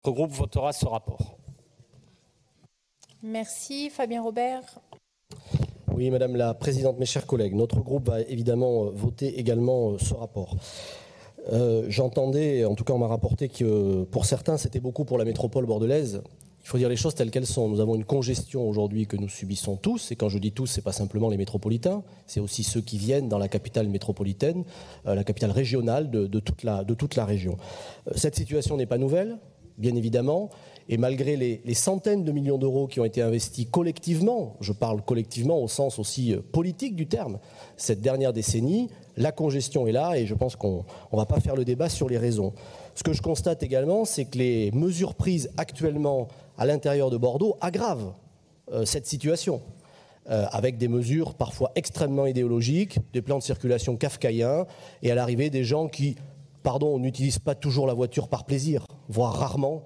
Notre groupe votera ce rapport. Merci. Fabien Robert. Oui, Madame la Présidente, mes chers collègues, notre groupe va évidemment voter également ce rapport. J'entendais, en tout cas on m'a rapporté que pour certains c'était beaucoup pour la métropole bordelaise. Il faut dire les choses telles qu'elles sont. Nous avons une congestion aujourd'hui que nous subissons tous, et quand je dis tous, ce n'est pas simplement les métropolitains, c'est aussi ceux qui viennent dans la capitale métropolitaine, la capitale régionale de toute la région. Cette situation n'est pas nouvelle, bien évidemment, et malgré les centaines de millions d'euros qui ont été investis collectivement, je parle collectivement au sens aussi politique du terme, cette dernière décennie, la congestion est là et je pense qu'on ne va pas faire le débat sur les raisons. Ce que je constate également, c'est que les mesures prises actuellement à l'intérieur de Bordeaux aggravent cette situation, avec des mesures parfois extrêmement idéologiques, des plans de circulation kafkaïens et à l'arrivée des gens qui, pardon, n'utilisent pas toujours la voiture par plaisir, voire rarement,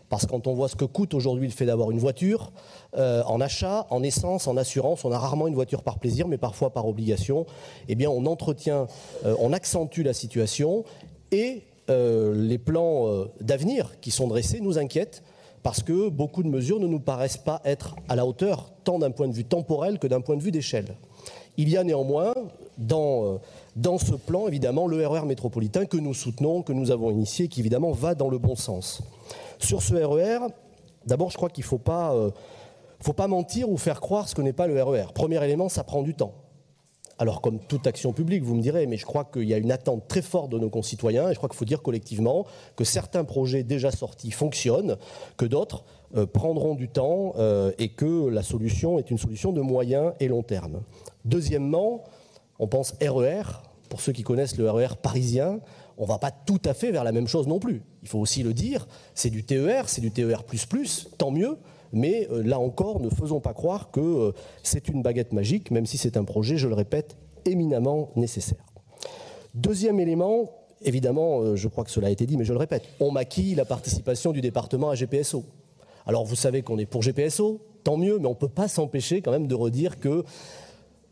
parce que quand on voit ce que coûte aujourd'hui le fait d'avoir une voiture, en achat, en essence, en assurance, on a rarement une voiture par plaisir, mais parfois par obligation, eh bien on entretient, on accentue la situation et les plans d'avenir qui sont dressés nous inquiètent parce que beaucoup de mesures ne nous paraissent pas être à la hauteur, tant d'un point de vue temporel que d'un point de vue d'échelle. Il y a néanmoins, dans ce plan, évidemment, le RER métropolitain que nous soutenons, que nous avons initié, qui évidemment va dans le bon sens. Sur ce RER, d'abord, je crois qu'il ne faut pas mentir ou faire croire ce que n'est pas le RER. Premier élément, ça prend du temps. Alors, comme toute action publique, vous me direz, mais je crois qu'il y a une attente très forte de nos concitoyens et je crois qu'il faut dire collectivement que certains projets déjà sortis fonctionnent, que d'autres prendront du temps et que la solution est une solution de moyen et long terme. Deuxièmement, on pense RER. Pour ceux qui connaissent le RER parisien, on ne va pas tout à fait vers la même chose non plus. Il faut aussi le dire, c'est du TER, c'est du TER++, tant mieux. Mais là encore, ne faisons pas croire que c'est une baguette magique, même si c'est un projet, je le répète, éminemment nécessaire. Deuxième élément, évidemment, je crois que cela a été dit, mais je le répète, on maquille la participation du département à GPSO. Alors vous savez qu'on est pour GPSO, tant mieux, mais on ne peut pas s'empêcher quand même de redire que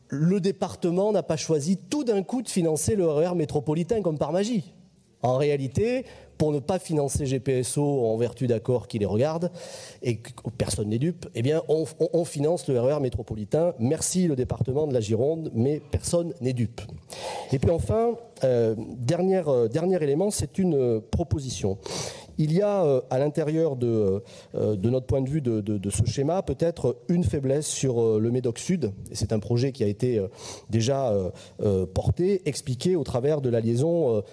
le département n'a pas choisi tout d'un coup de financer le RER métropolitain comme par magie. En réalité, pour ne pas financer GPSO en vertu d'accords qui les regardent et que personne n'est dupe, eh bien on finance le RER métropolitain. Merci le département de la Gironde, mais personne n'est dupe. Et puis enfin, dernier élément, c'est une proposition. Il y a à l'intérieur de notre point de vue de ce schéma peut-être une faiblesse sur le Médoc Sud. C'est un projet qui a été déjà porté, expliqué au travers de la liaison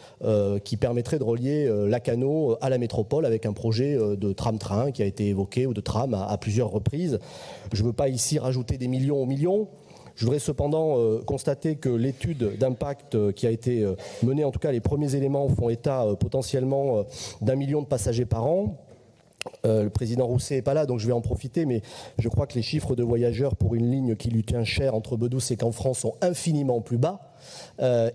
qui permettrait de relier Lacanau à la métropole avec un projet de tram-train qui a été évoqué ou de tram à plusieurs reprises. Je ne veux pas ici rajouter des millions aux millions. Je voudrais cependant constater que l'étude d'impact qui a été menée, en tout cas les premiers éléments font état potentiellement d'1 million de passagers par an. Le président Rousset n'est pas là, donc je vais en profiter, mais je crois que les chiffres de voyageurs pour une ligne qui lui tient cher entre Bedous et Canfranc sont infiniment plus bas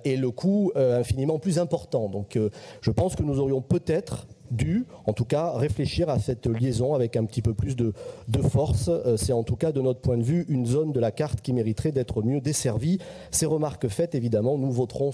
et le coût infiniment plus important. Donc je pense que nous aurions peut-être dû, en tout cas, réfléchir à cette liaison avec un petit peu plus de force. C'est en tout cas, de notre point de vue, une zone de la carte qui mériterait d'être mieux desservie. Ces remarques faites, évidemment, nous voterons